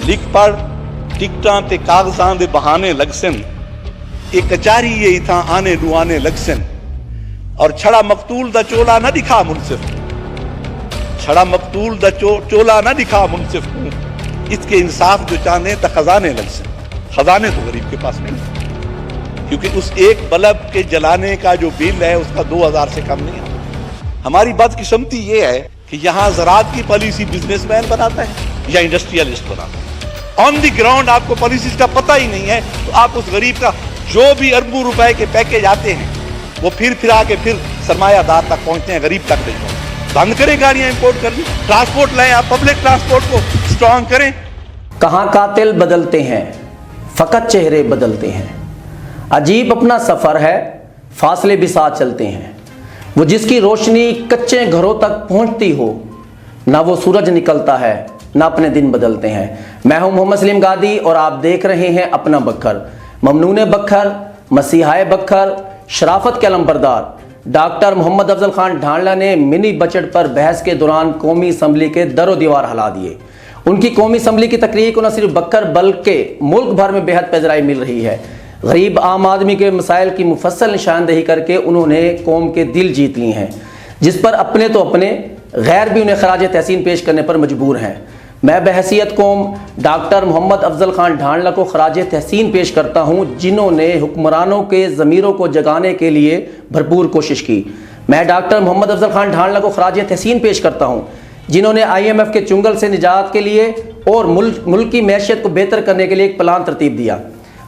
लिख पढ़ टिकटां ते कागजां दे बहाने लगसन, एक कचारी ये इथां आने दुआने लगसन, और छड़ा मकतूल दा चोला ना दिखा मुनसिफ, छड़ा मकतूल दा चोला ना दिखा मुनसिफ को, इसके इंसाफ जो चाहने तो खजाने लगसन। खजाने तो गरीब के पास नहीं, क्योंकि उस एक बल्ब के जलाने का जो बिल है उसका 2000 से कम नहीं आता। हमारी बदकिस्मती ये है कि यहाँ ज़राअत की पॉलिसी बिजनेसमैन बनाता है या इंडस्ट्रियलिस्ट बनाता है। ऑन द ग्राउंड आपको पॉलिसीज का पता ही नहीं है, तो आप उस गरीब का जो भी अरबों रुपए के पैकेज आते हैं वो फिर आके फिर सरमायादार तक पहुंचते हैं, गरीब तक नहीं पहुंचते। बंद करें गाड़ियां इंपोर्ट करनी, ट्रांसपोर्ट लाएं, आप पब्लिक ट्रांसपोर्ट को स्ट्रॉन्ग करें। कहाँ कातिल बदलते हैं, फकत चेहरे बदलते हैं। अजीब अपना सफर है, फासले भी साथ चलते हैं। वो जिसकी रोशनी कच्चे घरों तक पहुंचती हो, ना वो सूरज निकलता है, ना अपने दिन बदलते हैं। मैं हूं मोहम्मद सलीम गादी और आप देख रहे हैं अपना बखर। ममनून बखर, मसीहाए बखर, शराफत के अलमबरदार डॉक्टर मोहम्मद अफजल खान ढांडला ने मिनी बजट पर बहस के दौरान कौमी असम्बली के दरो दीवार हिला दिए। उनकी कौमी असम्बली की तकरीर को न सिर्फ बक्कर बल्कि मुल्क भर में बेहद पजराई मिल रही है। गरीब आम आदमी के मसाइल की मुफस्सल निशानदेही करके उन्होंने कौम के दिल जीत लिए हैं, जिस पर अपने तो अपने गैर भी उन्हें खराज तहसीन पेश करने पर मजबूर हैं। मैं बहैसियत कौम डॉक्टर मोहम्मद अफजल खान ढांडला को खराज तहसीन पेश करता हूँ, जिन्होंने हुक्मरानों के ज़मीरों को जगाने के लिए भरपूर कोशिश की। मैं डॉक्टर मोहम्मद अफजल खान ढांडला को खराज तहसीन पेश करता हूँ, जिन्होंने IMF के चुंगल से निजात के लिए और मुल्क की मैशियत को बेहतर करने के लिए एक प्लान तरतीब दिया।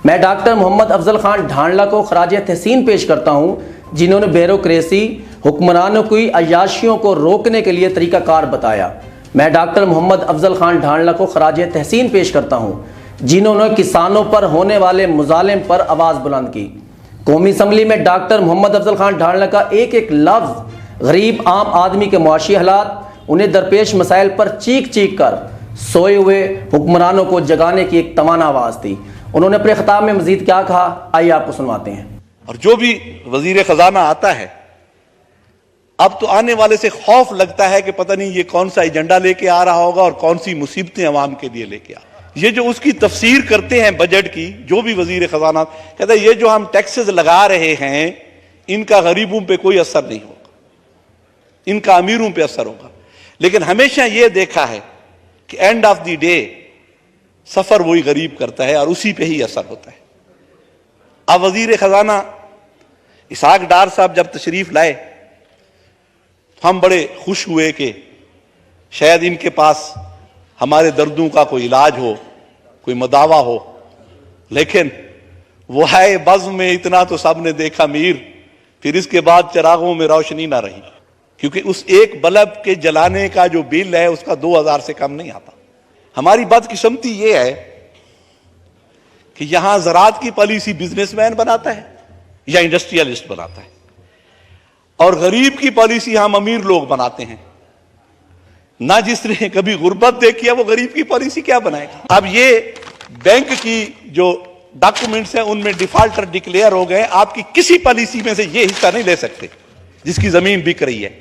मैं डॉक्टर मोहम्मद अफजल खान ढांडला को खराज तहसीन पेश करता हूँ, जिन्होंने ब्यूरोक्रेसी, हुक्मरानों की अय्याशियों को रोकने के लिए तरीक़ाकार बताया। मैं डॉक्टर मोहम्मद अफजल खान ढांडला को खराज तहसीन पेश करता हूँ, जिन्होंने किसानों पर होने वाले मुजालिम पर आवाज़ बुलंद की। कौमी असम्बली में डॉक्टर मोहम्मद अफजल खान ढांडला का एक एक लफ्ज़ गरीब आम आदमी के मुआशी हालात, उन्हें दरपेश मसाइल पर चीख चीख कर सोए हुए हुक्मरानों को जगाने की एक तवाना आवाज़ थी। उन्होंने अपने खिताब में मजीद क्या कहा, आइए आपको सुनवाते हैं। और जो भी वजीर खजाना आता है, अब तो आने वाले से खौफ लगता है कि पता नहीं ये कौन सा एजेंडा लेके आ रहा होगा और कौन सी मुसीबतें अवाम के लिए लेके आ। ये जो उसकी तफसीर करते हैं बजट की, जो भी वजीर खजाना कहता है ये जो हम टैक्सेस लगा रहे हैं इनका गरीबों पे कोई असर नहीं होगा, इनका अमीरों पे असर होगा। लेकिन हमेशा ये देखा है कि एंड ऑफ द डे सफर वही गरीब करता है और उसी पे ही असर होता है। अब वजीर खजाना इसहाक डार साहब जब तशरीफ लाए, हम बड़े खुश हुए कि शायद इनके पास हमारे दर्दों का कोई इलाज हो, कोई मदावा हो। लेकिन वो है बज़्म में इतना तो सबने देखा मीर, फिर इसके बाद चिरागों में रोशनी ना रही, क्योंकि उस एक बल्ब के जलाने का जो बिल है उसका 2000 से कम नहीं आता। हमारी बदकिस्मती ये है कि यहां ज़राअत की पॉलिसी बिजनेसमैन बनाता है या इंडस्ट्रियलिस्ट बनाता है, और गरीब की पॉलिसी हम अमीर लोग बनाते हैं। ना जिसने कभी गुर्बत देखी है वो गरीब की पॉलिसी क्या बनाएगा। अब ये बैंक की जो डॉक्यूमेंट्स हैं उनमें डिफॉल्टर डिक्लेयर हो गए, आपकी किसी पॉलिसी में से ये हिस्सा नहीं ले सकते जिसकी जमीन बिक रही है।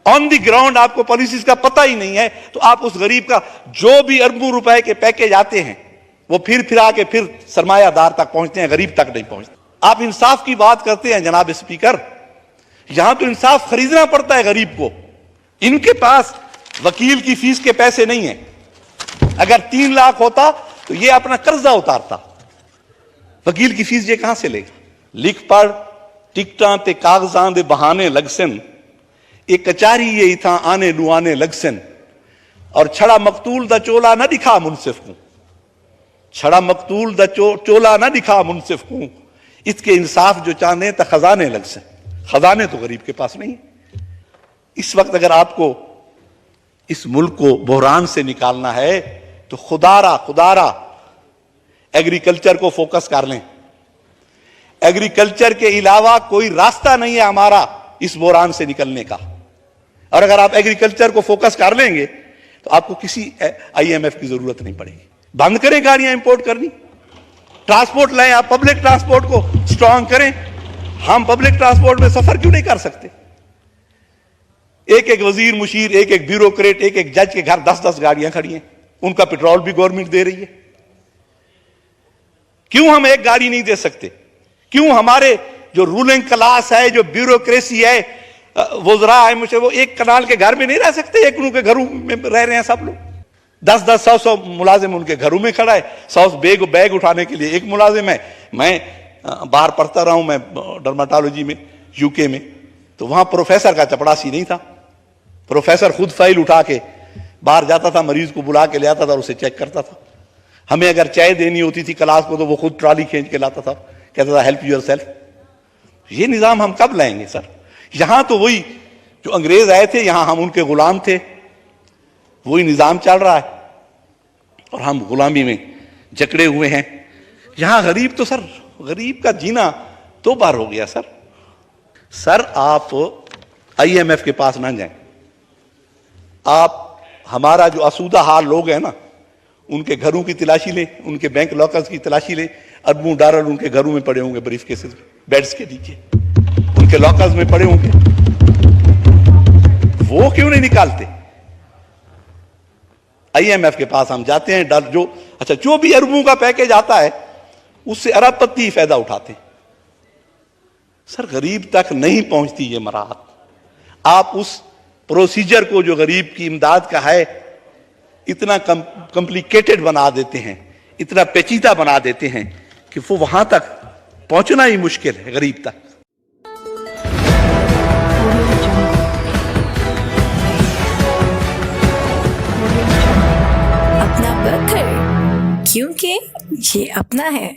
ऑन द ग्राउंड आपको पॉलिसीज का पता ही नहीं है, तो आप उस गरीब का जो भी अरबों रुपए के पैकेज आते हैं वो फिर आके फिर सरमायादार तक पहुंचते हैं, गरीब तक नहीं पहुंचते। आप इंसाफ की बात करते हैं जनाब स्पीकर, यहां तो इंसाफ खरीदना पड़ता है गरीब को। इनके पास वकील की फीस के पैसे नहीं है। अगर 3 लाख होता तो ये अपना कर्जा उतारता, वकील की फीस ये कहां से लेगा। लिख पढ़ टिकटां ते कागजां दे बहाने लगसन, एक कचारी ये इथां आने दुआने लगसन, और छड़ा मकतूल दा चोला ना दिखा मुनसिफ को, छड़ा मकतूल दा चोला ना दिखा मुनसिफ को, इसके इंसाफ जो चाहने तो खजाने लगसन। खजाने तो गरीब के पास नहीं है। इस वक्त अगर आपको इस मुल्क को बहरान से निकालना है तो खुदारा एग्रीकल्चर को फोकस कर लें। एग्रीकल्चर के अलावा कोई रास्ता नहीं है हमारा इस बहरान से निकलने का। और अगर आप एग्रीकल्चर को फोकस कर लेंगे तो आपको किसी IMF की जरूरत नहीं पड़ेगी। बंद करें गाड़ियां इंपोर्ट करनी, ट्रांसपोर्ट लाएं, आप पब्लिक ट्रांसपोर्ट को स्ट्रॉन्ग करें। हम पब्लिक ट्रांसपोर्ट में सफर क्यों नहीं कर सकते। एक एक वजीर मुशीर, एक एक ब्यूरोक्रेट, एक एक जज के घर 10-10 गाड़ियां खड़ी हैं, ان کا पेट्रोल भी गवर्नमेंट दे रही है। क्यों हम एक गाड़ी नहीं दे सकते? क्यों हमारे जो रूलिंग क्लास है, जो ब्यूरोक्रेसी है, वज़रा है, मुझे वो एक कनाल के घर में नहीं रह सकते? एक उनके घरों में रह रहे हैं सब लोग। 10-10, 100-100 मुलाजिम उनके घरों में खड़ा है। 100 बैग उठाने के लिए एक मुलाजिम है। मैं बाहर पढ़ता रहा हूं, मैं डर्माटोलॉजी में यूके में, तो वहां प्रोफेसर का चपड़ासी नहीं था। प्रोफेसर खुद फाइल उठा के बाहर जाता था, मरीज को बुला के ले आता था और उसे चेक करता था। हमें अगर चाय देनी होती थी क्लास को तो वो खुद ट्रॉली खींच के लाता था, कहता था हेल्प यूर सेल्फ। ये निजाम हम कब लाएंगे सर? यहां तो वही जो अंग्रेज आए थे, यहां हम उनके गुलाम थे, वही निजाम चल रहा है और हम गुलामी में जकड़े हुए हैं। यहां गरीब तो सर, गरीब का जीना तो बार हो गया सर। सर आप IMF के पास ना जाएं। आप हमारा जो आसूदा हाल लोग हैं ना, उनके घरों की तलाशी लें, उनके बैंक लॉकर्स की तलाशी लें। अरबों डॉलर उनके घरों में पड़े होंगे, ब्रीफ केसेस में, बेड्स के नीचे उनके लॉकर्स में पड़े होंगे। वो क्यों नहीं निकालते? IMF के पास हम जाते हैं, जो भी अरबों का पैकेज आता है उससे अरबपति फायदा उठाते हैं। सर गरीब तक नहीं पहुंचती ये मराहत। आप उस प्रोसीजर को जो गरीब की इमदाद का है इतना कॉम्प्लिकेटेड बना देते हैं, इतना पेचीदा बना देते हैं कि वो वहां तक पहुंचना ही मुश्किल है गरीब तक। अपना बखर, क्योंकि ये अपना है।